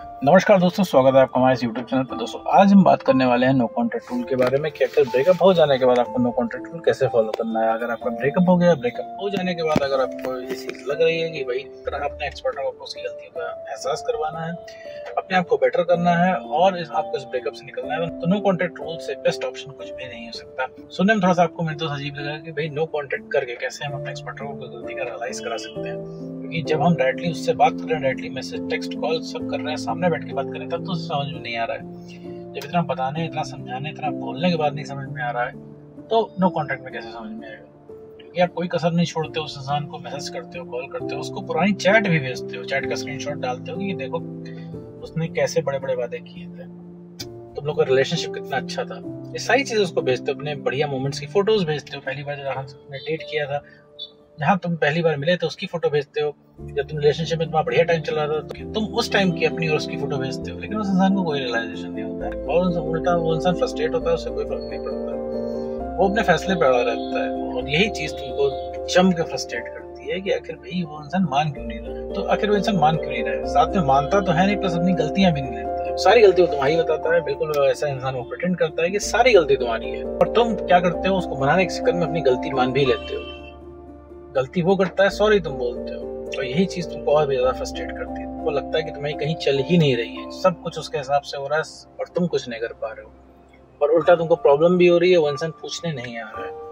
नमस्कार दोस्तों, स्वागत है आपका हमारे YouTube चैनल पर। दोस्तों आज हम बात करने वाले हैं नो कॉन्टैक्ट रूल के बारे में कि अगर ब्रेकअप हो जाने के बाद आपको नो कॉन्टैक्ट रूल कैसे फॉलो करना है। अगर आपका ब्रेकअप हो गया, ब्रेकअप हो जाने के बाद अगर आपको ये चीज लग रही है कि भाई तरह अपने एक्स पार्टनर को उसकी गलतियों का एहसास करवाना है, अपने आप को बेटर करना है और आपको इस ब्रेकअप से निकलना है, तो नो कॉन्टैक्ट रूल से बेस्ट ऑप्शन कुछ भी नहीं हो सकता। सुनने में थोड़ा सा आपको मेरे तो अजीब लगा कि भाई नो कॉन्टैक्ट करके कैसे हम अपने एक्स पार्टनर को गलती का रियलाइज करा सकते हैं, क्योंकि जब हम डायरेक्टली उससे बात कर रहे हैं, डायरेक्टली मैसेज, टेक्स्ट, कॉल सब कर रहे हैं, सामने बैठ के बात कर रहे हैं, तब तो समझ में नहीं आ रहा है। जब इतना बताने, इतना समझाने, इतना बोलने के बाद नहीं समझ में आ रहा है, तो नो कॉन्टैक्ट में कैसे समझ में आएगा। क्योंकि आप कोई कसर नहीं छोड़ते, उस इंसान को मैसेज करते हो, कॉल करते हो, उसको पुरानी चैट भी भेजते हो, चैट का स्क्रीनशॉट डालते हो कि देखो उसने कैसे बड़े बड़े वादे किए थे, तुम लोग का रिलेशनशिप कितना अच्छा था, ये सारी चीजें उसको भेजते हो, अपने बढ़िया मोमेंट्स की फोटोज भेजते हो, पहली बार जहाँ तुमने डेट किया था, जहाँ तुम पहली बार मिले थे उसकी फोटो भेजते हो, जब तुम रिलेशनशिप में तुम्हारा बढ़िया टाइम चल रहा था तो तुम उस टाइम की अपनी और उसकी फोटो भेजते हो। लेकिन उस इंसान को कोई रियलाइजेशन नहीं होता है और उल्टा वो इंसान फ्रस्ट्रेट होता है, उससे कोई फर्क नहीं पड़ता, वो अपने फैसले पे अड़ा रहता है। और यही चीज तुमको जम के फ्रस्ट्रेट करती है कि आखिर भाई वो इंसान मान क्यों नहीं रहा है। तो आखिर वो इंसान मान क्यों नहीं रहा है, साथ में मानता तो है नहीं, प्लस अपनी गलतियां भी नहीं लेता है, सारी गलती वो तुम्हारी बताता है। बिल्कुल ऐसा इंसान वो प्रिटेंड करता है कि सारी गलती तुम्हारी है, और तुम क्या करते हो, उसको मनाने के चक्कर में अपनी गलती मान भी लेते हो। गलती वो करता है, सॉरी तुम बोलते हो, तो यही चीज तुमको और भी ज्यादा फ्रस्ट्रेट करती है। तुमको लगता है कि तुम्हें कहीं चल ही नहीं रही है, सब कुछ उसके हिसाब से हो रहा है और तुम कुछ नहीं कर पा रहे हो, और उल्टा तुमको प्रॉब्लम भी हो रही है, वो इंसान पूछने नहीं आ रहा है।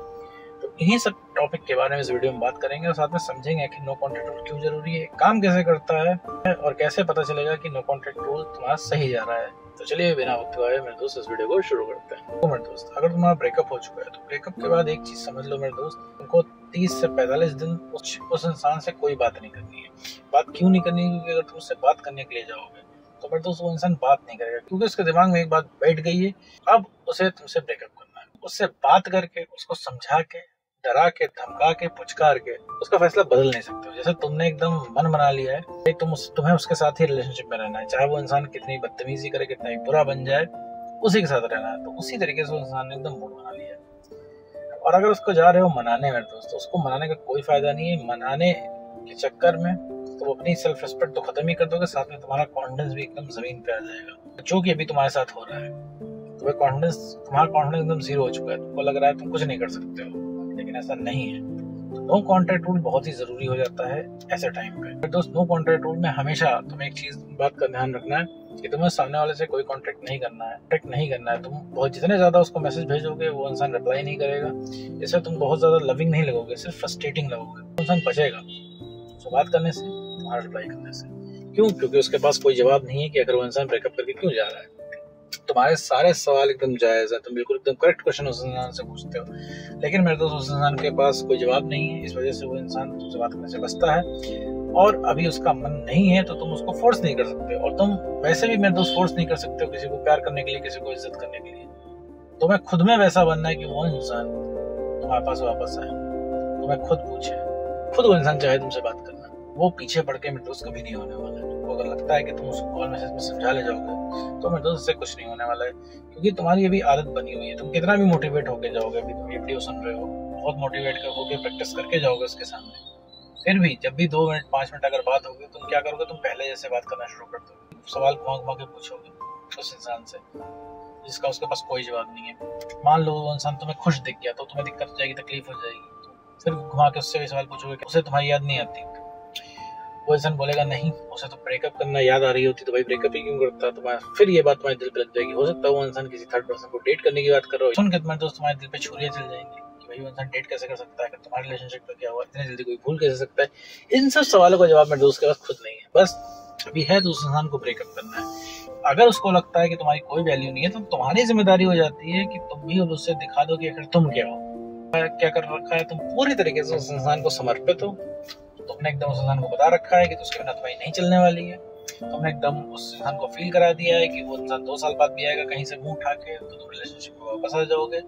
तो इन्हीं सब टॉपिक के बारे में इस वीडियो में बात करेंगे और साथ में समझेंगे कि नो कॉन्टैक्ट रूल क्यों जरूरी है, काम कैसे करता है और कैसे पता चलेगा कि नो कॉन्टैक्ट रूल तुम्हारा सही जा रहा है। तो चलिए बिना वक्त गवाए मेरे दोस्त इस वीडियो को शुरू करते हैं। तो मेरे दोस्त, अगर तुम्हारा ब्रेकअप हो चुका है तो ब्रेकअप के बाद एक चीज समझ लो मेरे दोस्त, तुमको 30 से 45 दिन उस इंसान से कोई बात नहीं करनी है। बात क्यों नहीं करनी है? क्योंकि अगर तुम उससे बात करने के लिए जाओगे तो मेरे दोस्त वो इंसान बात नहीं करेगा, क्योंकि उसके दिमाग में एक बात बैठ गई है, अब उसे तुमसे ब्रेकअप करना है। उससे बात करके, उसको समझा के, डरा के, धमका के, पुचकार के उसका फैसला बदल नहीं सकते हो। जैसे तुमने एकदम मन बना लिया है तुम्हें उसके साथ ही रिलेशनशिप में रहना है, चाहे वो इंसान कितनी बदतमीजी करे, कितना ही बुरा बन जाए, उसी के साथ रहना है। तो उसी तरीके से उस इंसान ने एकदम मूड बना लिया है। और अगर उसको जा रहे हो मनाने में दोस्तों, उसको मनाने का कोई फायदा नहीं है। मनाने के चक्कर में तो अपनी सेल्फ रिस्पेक्ट तो खत्म ही कर दोगे, साथ में तुम्हारा कॉन्फिडेंस भी एकदम जमीन पे आ जाएगा, जो कि अभी तुम्हारे साथ हो रहा है। तुम्हारा कॉन्फिडेंस एकदम जीरो हो चुका है, तुमको लग रहा है तुम कुछ नहीं कर सकते हो, लेकिन ऐसा नहीं है। नो कॉन्टैक्ट रूल बहुत ही जरूरी हो जाता है ऐसे टाइम पे। दोस्त, नो कॉन्टैक्ट रूल में हमेशा तुम्हें एक चीज बात का ध्यान रखना है कि तुम्हें सामने वाले से कोई कॉन्टैक्ट नहीं करना है। तुम बहुत जितने ज्यादा उसको मैसेज भेजोगे वो इंसान रिप्लाई नहीं करेगा, इससे तुम बहुत ज्यादा लविंग नहीं लगोगे, सिर्फ फ्रस्ट्रेटिंग लगोगे। वो इंसान बचेगा उसको बात करने से, तुम्हारा रिप्लाई करने से। क्यों? क्योंकि उसके पास कोई जवाब नहीं है कि अगर वो इंसान ब्रेकअप करके क्यों जा रहा है। तुम्हारे सारे सवाल एकदम जायज है, तुम बिल्कुल एकदम करेक्ट क्वेश्चन उस इंसान से पूछते हो, लेकिन मेरे दोस्त उस इंसान के पास कोई जवाब नहीं है। इस वजह से वो इंसान तुमसे बात करने से बचता है, और अभी उसका मन नहीं है तो तुम उसको फोर्स नहीं कर सकते। और तुम वैसे भी मेरे दोस्त फोर्स नहीं कर सकते हो किसी को प्यार करने के लिए, किसी को इज्जत करने के लिए। तुम्हें खुद में वैसा बनना है कि वो इंसान तुम्हारे पास वापस आए, तुम्हें खुद पूछे, खुद वो इंसान चाहे तुमसे बात करना। वो पीछे पड़ के मेरे दोस्त कभी नहीं होने वाला है। तुमको अगर लगता है कि तुम उसको कॉल मैसेज में समझा ले जाओगे तो मेरे दोस्त उससे कुछ नहीं होने वाला है, क्योंकि तुम्हारी अभी आदत बनी हुई है। तुम कितना भी मोटिवेट होके जाओगे, अभी तुम ये वीडियो सुन रहे हो, बहुत मोटिवेट होके प्रैक्टिस करके जाओगे उसके सामने, फिर भी जब भी 2 मिनट 5 मिनट अगर बात होगी, तुम क्या करोगे, तुम पहले जैसे बात करना शुरू कर दोगे, सवाल घुमा घुमा के पूछोगे उस इंसान से जिसका उसके पास कोई जवाब नहीं है। मान लो वो इंसान तुम्हें खुश दिख गया तो तुम्हें दिक्कत हो जाएगी, तकलीफ हो जाएगी, फिर घुमा के उससे सवाल पूछोगे उसे तुम्हारी याद नहीं आती। वो इंसान बोलेगा नहीं, उसे तो ब्रेकअप करना याद आ रही होती तो भाई ब्रेकअप ही क्यों करता। तुम्हारा फिर ये बात तुम्हारे दिल पे लग जाएगी। हो सकता है वो इंसान किसी थर्ड पर्सन को डेट करने की बात कर रहा हो, सुन के तुम्हारे दोस्त तुम्हारे दिल पे छुरियां चल जाएंगी कि भाई वो इंसान डेट कैसे कर सकता है, तुम्हारे रिलेशनशिप में क्या हुआ, इतनी जल्दी कोई भूल कैसे सकता है। इन सब सवालों का जवाब मेरे दोस्त के पास खुद नहीं है। बस अभी है तो उस इंसान को ब्रेकअप करना है। अगर उसको लगता है कि तुम्हारी कोई वैल्यू नहीं है तो तुम्हारी जिम्मेदारी हो जाती है कि तुम भी उससे दिखा दो कि आखिर तुम क्या हो, क्या कर रखा है। तुम पूरी तरीके से उस इंसान को समर्पित हो। तुमने एकदम उस इंसान को बता रखा है कि उसके बिना तुम्हारी नहीं चलने वाली है। तुमने एकदम उस इंसान को फील करा दिया है कि वो इंसान 2 साल बाद भी आएगा कहीं से मुंह उठा के, तो तुम रिलेशनशिप में वापस आ जाओगे।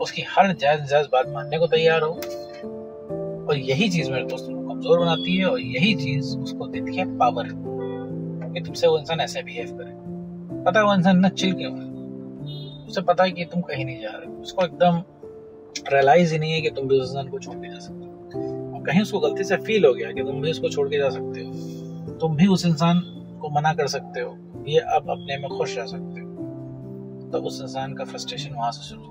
उसकी हर जायज बात मानने को तैयार हो, और यही चीज मेरे दोस्तों को कमजोर बनाती है, और यही चीज उसको देती है पावर कि तुमसे वो इंसान ऐसे बिहेव करे। पता है वो इंसान इतना चिल क्यों है, उसे पता है कि तुम कहीं नहीं जा रहे। उसको एकदम रियलाइज ही नहीं है कि तुम भी उस इंसान को छोड़ के जा सकते हो। कहीं उसको गलती से फील हो गया कि तुम भी उसको छोड़ के जा सकते हो, तुम भी उस इंसान को मना कर सकते हो, ये अब अपने में खुश रह सकते हो। तो उस इंसान का फ्रस्ट्रेशन वहां से शुरू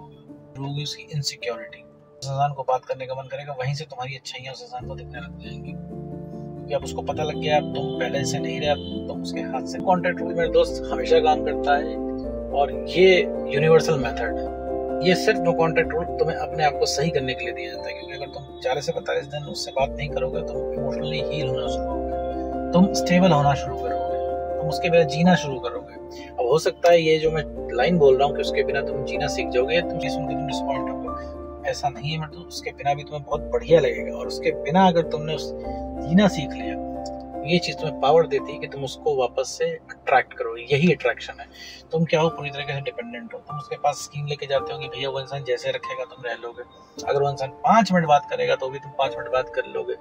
होगी, उसकी इनसिक्योरिटी। उस इंसान को बात करने का मन करेगा, वहीं से तुम्हारी अच्छाइयां उस इंसान को दिखने लग जाएंगी, क्योंकि अब उसको पता लग गया अब तुम पहले से नहीं रहे, अब तुम उसके हाथ से। कॉन्ट्रैक्ट रूल मेरे दोस्त हमेशा काम करता है और ये यूनिवर्सल मेथड है। ये सिर्फ नो कॉन्ट्रैक्ट रूल तुम्हें अपने आप को सही करने के लिए दिया जाता है, क्योंकि अगर तुम 40 से 45 दिन उससे बात नहीं करोगे, तुम इमोशनली हील होना शुरू करोगे, तुम स्टेबल होना शुरू करोगे, तुम उसके बिना जीना शुरू करोगे। अब हो सकता है ये जो मैं लाइन बोल रहा हूँ कि उसके बिना तुम जीना सीख जाओगे, तुम ये सुनकर तुम डिसअपॉइंट होगे, ऐसा नहीं है। मतलब उसके बिना भी तुम्हें बहुत बढ़िया लगेगा, और उसके बिना अगर तुमने जीना सीख लिया, ये चीज तुम्हें पावर देती है कि तुम उसको वापस से अट्रैक्ट करो। यही अट्रैक्शन है। तुम क्या हो, पूरी तरीके से डिपेंडेंट हो। तुम उसके पास स्कीम लेके जाते हो कि भैया वो इंसान जैसे रखेगा तुम रह लोगे। अगर वो इंसान 5 मिनट बात करेगा तो भी तुम 5 मिनट बात कर लोगे।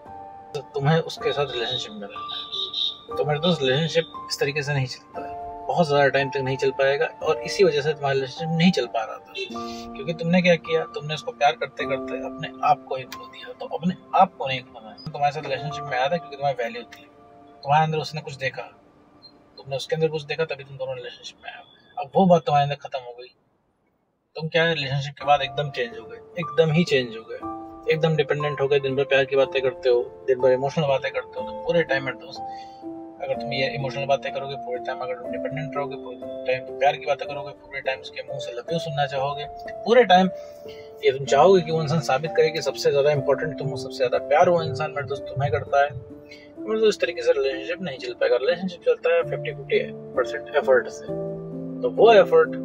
तो तुम्हें उसके साथ रिलेशनशिप में रहना है। तो मेरे दोस्त रिलेशनशिप इस तरीके से नहीं चलता है, बहुत ज्यादा टाइम तक नहीं चल पाएगा, और इसी वजह से तुम्हारा रिलेशनशिप नहीं चल पा रहा था, क्योंकि तुमने क्या किया, तुमने उसको प्यार करते करते अपने आप को ही खो दिया। तो अपने आप को नहीं खोना है। तुम्हारे साथ रिलेशनशिप में आया था क्योंकि तुम्हारी वैल्यू थी, तुम्हारे अंदर उसने कुछ देखा, तुमने उसके अंदर कुछ देखा, तभी तुम दोनों रिलेशनशिप में आए। अब वो बात तुम्हारे अंदर खत्म हो गई, तुम क्या है रिलेशनशिप के बाद एकदम चेंज हो गए, एकदम ही चेंज हो गए, एकदम डिपेंडेंट हो गए। दिन भर प्यार की बातें करते हो, दिन भर इमोशनल बातें करते हो। तो पूरे टाइम में दोस्त, अगर तुम ये इमोशनल बातें करोगे पूरे टाइम, अगर तुम डिपेंडेंट रहोगे पूरे टाइम, तुम प्यार की बातें करोगे पूरे टाइम, उसके मुंह से लव यू सुनना चाहोगे पूरे टाइम, ये तुम चाहोगे कि वो इंसान साबित करे कि सबसे ज्यादा इंपॉर्टेंट तुम हो, सबसे ज्यादा प्यार वो इंसान मेरे दोस्त तुम्हें करता है, तो इस तरीके से रिलेशनशिप नहीं चल पाएगा। रिलेशनशिप चलता है 50-50% एफर्ट से। तो वो एफर्ट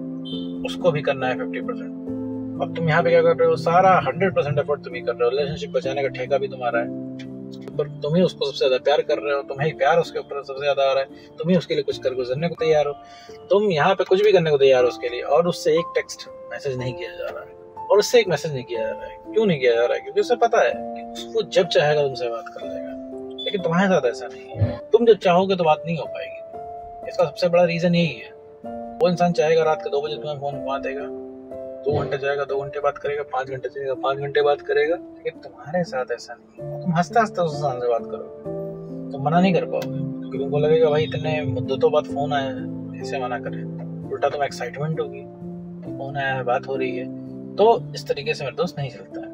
उसको भी करना है 50%। अब तुम यहाँ पे क्या कर रहे हो, सारा 100% एफर्ट तुम ही कर रहे हो। रिलेशनशिप बचाने का ठेका भी तुम्हारा है, पर तुम ही उसको सबसे ज्यादा प्यार कर रहे हो, तुम्हें ही प्यार उसके ऊपर सबसे ज्यादा आ रहा है, तुम ही उसके लिए कुछ कर गुजरने को तैयार हो, तुम यहाँ पे कुछ भी करने को तैयार हो उसके लिए, और उससे एक टेक्स्ट मैसेज नहीं किया जा रहा है, और उससे एक मैसेज नहीं किया जा रहा है। क्यों नहीं किया जा रहा है? क्योंकि उसे पता है कि वो जब चाहेगा तुमसे बात कर लेगा, लेकिन तुम्हारे साथ ऐसा नहीं है। तुम जब चाहोगे तो बात नहीं हो पाएगी। इसका सबसे बड़ा रीजन यही है। वो इंसान चाहेगा रात के 2 बजे तुम्हें फोन घुमा देगा, 2 घंटे चाहेगा 2 घंटे बात करेगा, 5 घंटे चाहेगा 5 घंटे बात करेगा, लेकिन तुम्हारे साथ ऐसा नहीं है। तुम हंसते हंसते उस इंसान से बात करोगे, तुम मना नहीं कर पाओगे, क्योंकि तुमको लगेगा भाई इतने मुद्दतों बाद फोन आया है, इसे मना करें। उल्टा तुम एक्साइटमेंट होगी, फोन आया है, बात हो रही है। तो इस तरीके से मेरे दोस्त नहीं चलता है।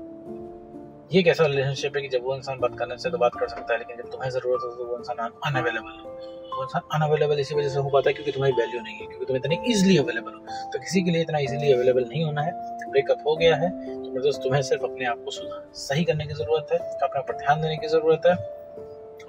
ये कैसा रिलेशनशिप है कि जब वो इंसान बात करने से तो बात कर सकता है, लेकिन जब तुम्हें जरूरत हो तो वो इंसान अनअवेलेबल हो। वो इंसान अनअवेलेबल इसी वजह से हो पाता है क्योंकि तुम्हारी वैल्यू नहीं है, क्योंकि तुम इतने इजीली अवेलेबल हो। तो किसी के लिए इतना इजीली अवेलेबल नहीं होना है। ब्रेकअप हो गया है तो मेरे दोस्त तुम्हें सिर्फ अपने आप को सही करने की जरूरत है, अपने ऊपर ध्यान देने की जरूरत है,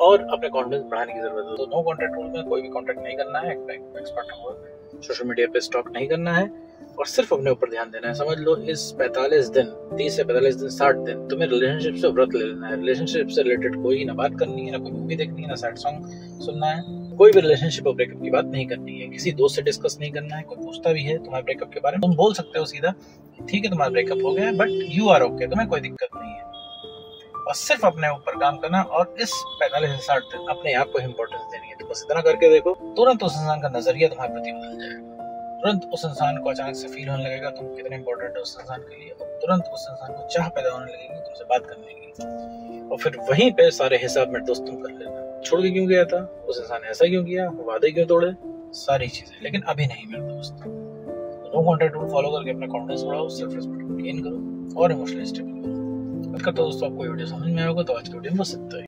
और अपने कॉन्फिडेंस बढ़ाने की जरूरत है। तो नो कॉन्टैक्ट रूल में कोई भी कॉन्टैक्ट नहीं करना है, एक्सपर्ट हो, सोशल मीडिया पे स्टॉक नहीं करना है, और सिर्फ अपने ऊपर ध्यान देना है। समझ लो इस 45 दिन, 30 से 45 दिन, 60 दिन तुम्हें रिलेशनशिप से व्रत ले लेना है। रिलेशनशिप से रिलेटेड कोई ना बात करनी है, ना कोई मूवी देखनी है, ना सैड सॉन्ग सुनना है, कोई भी रिलेशनशिप और ब्रेकअप की बात नहीं करनी है, किसी दोस्त से डिस्कस नहीं करना है। कोई पूछता भी है तुम्हारे ब्रेकअप के बारे में, तुम बोल सकते हो सीधा, ठीक है तुम्हारा ब्रेकअप हो गया है, बट यू आर ओके, तुम्हें कोई दिक्कत नहीं है। और सिर्फ अपने ऊपर काम करना, और इस 45 से 60 दिन अपने आप को इम्पोर्टेंस देनी है। तो बस इतना करके देखो, तुरंत उस इंसान का नजरिया तुम्हारे प्रति बदल जाएगा। तुरंत उस इंसान को अचानक से फील होने लगेगा तुम कितने इंपॉर्टेंट हो उस इंसान के लिए, और तुरंत उस इंसान को चाह पैदा होने लगेगी तुमसे बात करने की। और फिर वहीं पे सारे हिसाब में दोस्त तुम कर लेना, छोड़ के क्यों गया था, उस इंसान ने ऐसा क्यों किया, वादे क्यों तोड़े, सारी चीजें। लेकिन अभी नहीं मेरे दोस्त। नो कॉन्टैक्ट रूल फॉलो करके अपना कॉन्फिडेंस बढ़ाओ, सेल्फ रिस्पेक्ट गेन करो, और इमोशनली स्टेबल करो। करता दोस्तों आपको वीडियो समझ में आएगा। तो आज की वीडियो में बस इतना ही।